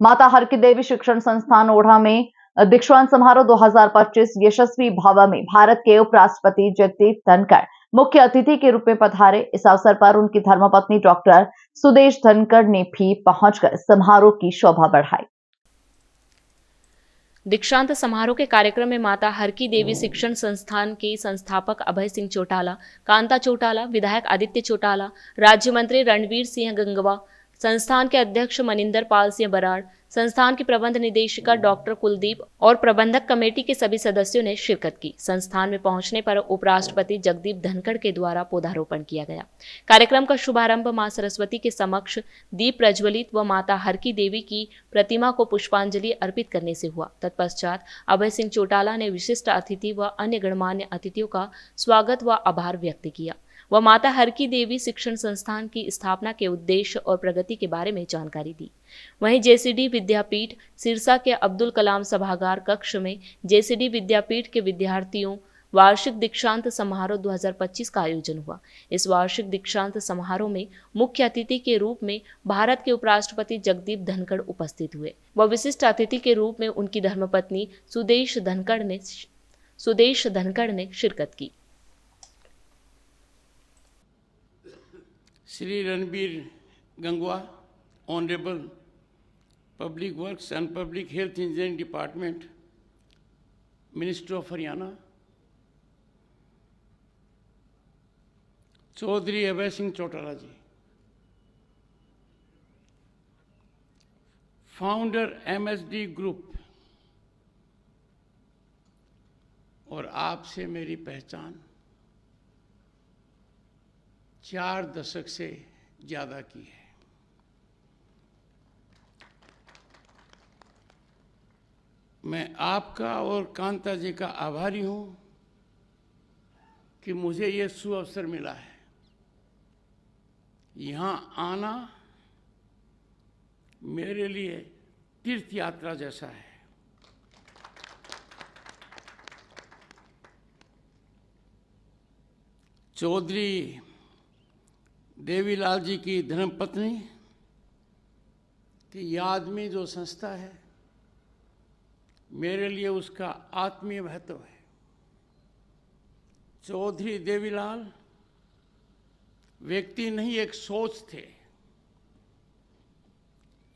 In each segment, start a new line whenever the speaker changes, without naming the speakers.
माता हर की देवी शिक्षण संस्थान ओढ़ा में दीक्षांत समारोह 2025 यशस्वी भवन में भारत के उपराष्ट्रपति जगदीप धनखड़ मुख्य अतिथि के रूप में पधारे। इस अवसर पर उनकी धर्मपत्नी डॉक्टर सुदेश धनखड़ ने भी पहुंचकर समारोह की शोभा बढ़ाई।
दीक्षांत समारोह के कार्यक्रम में माता हर की देवी शिक्षण संस्थान के संस्थापक अभय सिंह चौटाला, कांता चौटाला, विधायक आदित्य चौटाला, राज्य मंत्री रणवीर सिंह गंगवा, संस्थान के अध्यक्ष मनिंदर पाल सिंह बराड़, संस्थान की प्रबंध निदेशिका डॉक्टर कुलदीप और प्रबंधक कमेटी के सभी सदस्यों ने शिरकत की। संस्थान में पहुंचने पर उपराष्ट्रपति जगदीप धनखड़ के द्वारा पौधारोपण किया गया। कार्यक्रम का शुभारंभ मां सरस्वती के समक्ष दीप प्रज्वलित व माता हर की देवी की प्रतिमा को पुष्पांजलि अर्पित करने से हुआ। तत्पश्चात अभय सिंह चौटाला ने विशिष्ट अतिथि व अन्य गणमान्य अतिथियों का स्वागत व आभार व्यक्त किया व माता हर की देवी शिक्षण संस्थान की स्थापना के उद्देश्य और प्रगति के बारे में जानकारी दी। वहीं जेसीडी विद्यापीठ सिरसा के अब्दुल कलाम सभागार कक्ष में जेसीडी विद्यापीठ के विद्यार्थियों वार्षिक दीक्षांत समारोह 2025 का आयोजन हुआ। इस वार्षिक दीक्षांत समारोह में मुख्य अतिथि के रूप में भारत के उपराष्ट्रपति जगदीप धनखड़ उपस्थित हुए व विशिष्ट अतिथि के रूप में उनकी धर्मपत्नी सुदेश धनखड़ ने शिरकत की।
Shri Ranbir Gangwa, honourable public works and public health engineering department, minister of Haryana, Chaudhary Abhay Singh Chautala ji, founder MSD group, और आपसे मेरी पहचान 4 दशक से ज़्यादा की है। मैं आपका और कांता जी का आभारी हूँ कि मुझे ये सुअवसर मिला है। यहाँ आना मेरे लिए तीर्थ यात्रा जैसा है। चौधरी देवीलाल जी की धर्मपत्नी की याद में जो संस्था है, मेरे लिए उसका आत्मीय महत्व है। चौधरी देवीलाल व्यक्ति नहीं, एक सोच थे।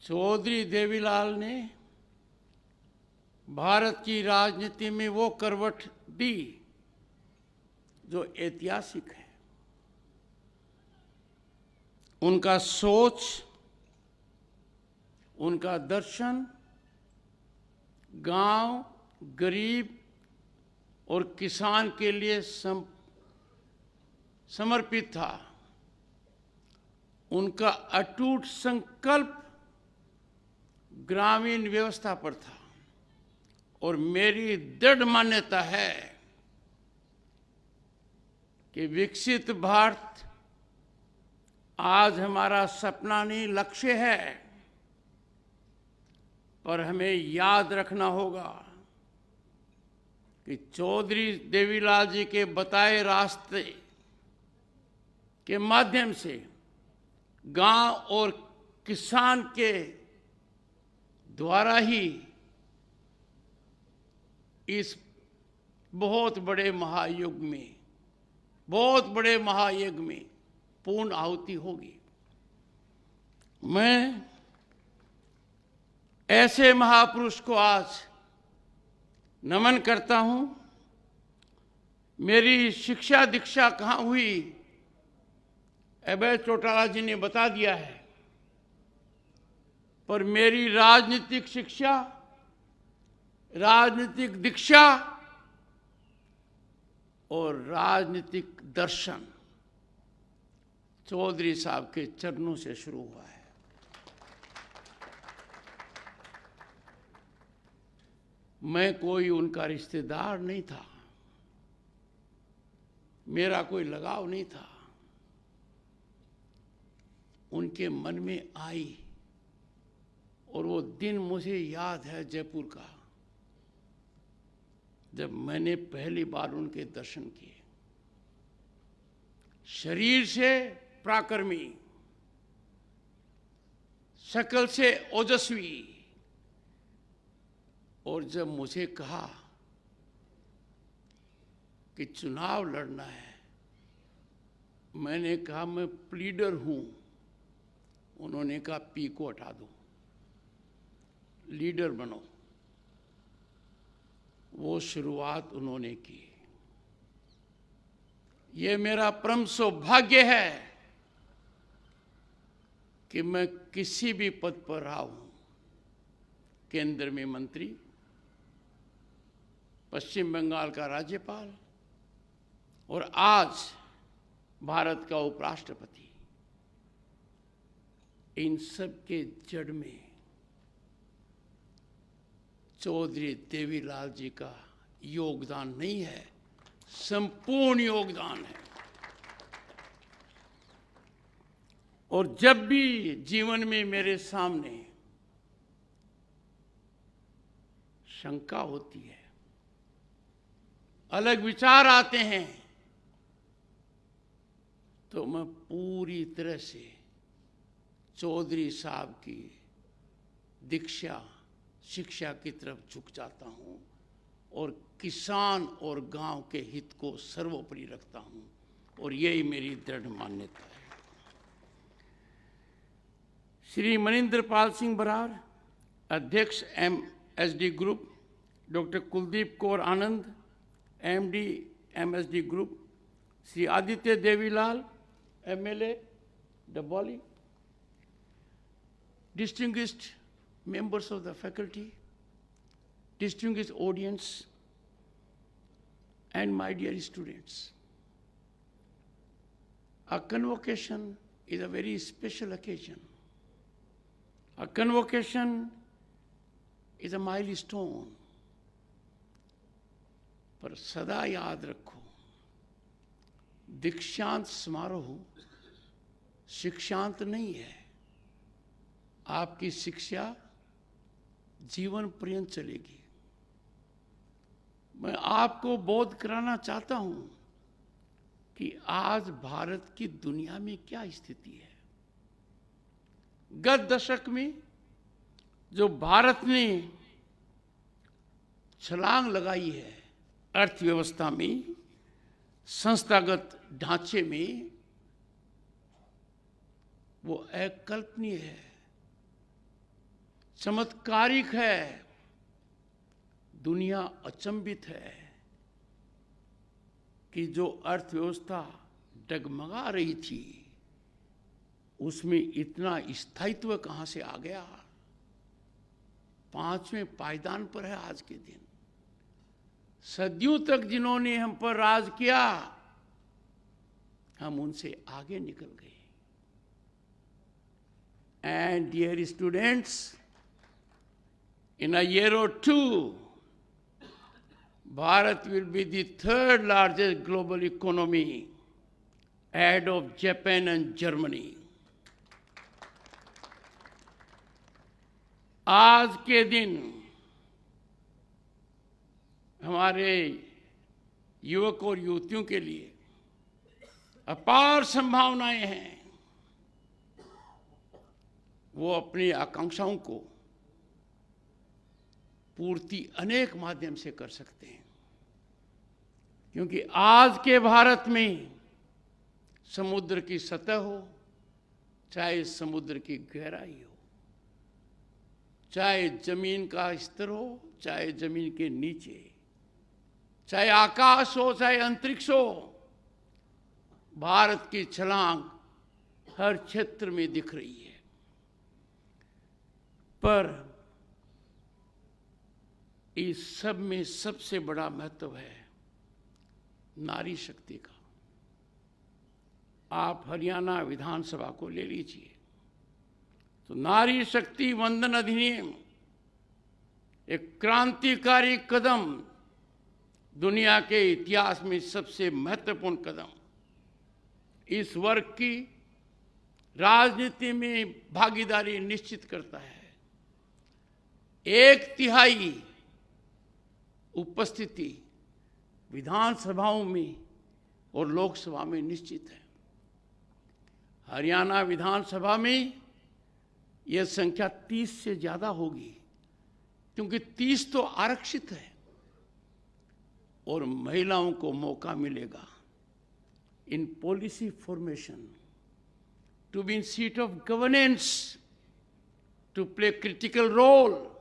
चौधरी देवीलाल ने भारत की राजनीति में वो करवट दी जो ऐतिहासिक है। उनका सोच, उनका दर्शन गांव, गरीब और किसान के लिए समर्पित था। उनका अटूट संकल्प ग्रामीण व्यवस्था पर था और मेरी दृढ़ मान्यता है कि विकसित भारत आज हमारा सपना नहीं, लक्ष्य है। पर हमें याद रखना होगा कि चौधरी देवीलाल जी के बताए रास्ते के माध्यम से गांव और किसान के द्वारा ही इस बहुत बड़े महायुग में पूर्ण आहुति होगी। मैं ऐसे महापुरुष को आज नमन करता हूं। मेरी शिक्षा दीक्षा कहाँ हुई, अभय चौटाला जी ने बता दिया है, पर मेरी राजनीतिक शिक्षा, राजनीतिक दीक्षा और राजनीतिक दर्शन चौधरी साहब के चरणों से शुरू हुआ है। मैं कोई उनका रिश्तेदार नहीं था, मेरा कोई लगाव नहीं था। उनके मन में आई और वो दिन मुझे याद है जयपुर का, जब मैंने पहली बार उनके दर्शन किए। शरीर से पराक्रमी, शक्ल से ओजस्वी, और जब मुझे कहा कि चुनाव लड़ना है, मैंने कहा मैं प्लीडर हूं। उन्होंने कहा पी को हटा दो, लीडर बनो। वो शुरुआत उन्होंने की। ये मेरा परम सौभाग्य है कि मैं किसी भी पद पर रहा हूं, केंद्र में मंत्री, पश्चिम बंगाल का राज्यपाल और आज भारत का उपराष्ट्रपति। इन सब के जड़ में चौधरी देवीलाल जी का योगदान नहीं है, संपूर्ण योगदान है। और जब भी जीवन में मेरे सामने शंका होती है, अलग विचार आते हैं, तो मैं पूरी तरह से चौधरी साहब की दीक्षा शिक्षा की तरफ झुक जाता हूं और किसान और गांव के हित को सर्वोपरि रखता हूं, और यही मेरी दृढ़ मान्यता है। श्री मनिंदर पाल सिंह बरार, अध्यक्ष MSD group, doctor Kuldeep Kaur Anand, MD MSD group, Shri Aditya Devilal, MLA Dabauli, distinguished members of the faculty, distinguished audience, and my dear students. A convocation is a very special occasion. A convocation is a milestone. पर सदा याद रखो, दीक्षांत समारोह शिक्षांत नहीं है। आपकी शिक्षा जीवन पर्यंत चलेगी। मैं आपको बोध कराना चाहता हूं कि आज भारत की दुनिया में क्या स्थिति है। गत दशक में जो भारत ने छलांग लगाई है अर्थव्यवस्था में, संस्थागत ढांचे में, वो अकल्पनीय है, चमत्कारिक है। दुनिया अचंभित है कि जो अर्थव्यवस्था डगमगा रही थी, उसमें इतना स्थायित्व कहां से आ गया। 5वें पायदान पर है आज के दिन। सदियों तक जिन्होंने हम पर राज किया, हम उनसे आगे निकल गए। And dear students, in a year or two, Bharat will be the third largest global economy, ahead of Japan and Germany. आज के दिन हमारे युवक और युवतियों के लिए अपार संभावनाएं हैं। वो अपनी आकांक्षाओं को पूर्ति अनेक माध्यम से कर सकते हैं, क्योंकि आज के भारत में समुद्र की सतह हो, चाहे समुद्र की गहराई हो, चाहे जमीन का स्तर हो, चाहे जमीन के नीचे, चाहे आकाश हो, चाहे अंतरिक्ष हो, भारत की छलांग हर क्षेत्र में दिख रही है। पर इस सब में सबसे बड़ा महत्व है नारी शक्ति का। आप हरियाणा विधानसभा को ले लीजिए, तो नारी शक्ति वंदन अधिनियम एक क्रांतिकारी कदम, दुनिया के इतिहास में सबसे महत्वपूर्ण कदम। इस वर्ग की राजनीति में भागीदारी निश्चित करता है। 1/3 उपस्थिति विधानसभाओं में और लोकसभा में निश्चित है। हरियाणा विधानसभा में यह संख्या 30 से ज्यादा होगी, क्योंकि 30 तो आरक्षित है और महिलाओं को मौका मिलेगा in policy formation to be in seat of governance, to play critical role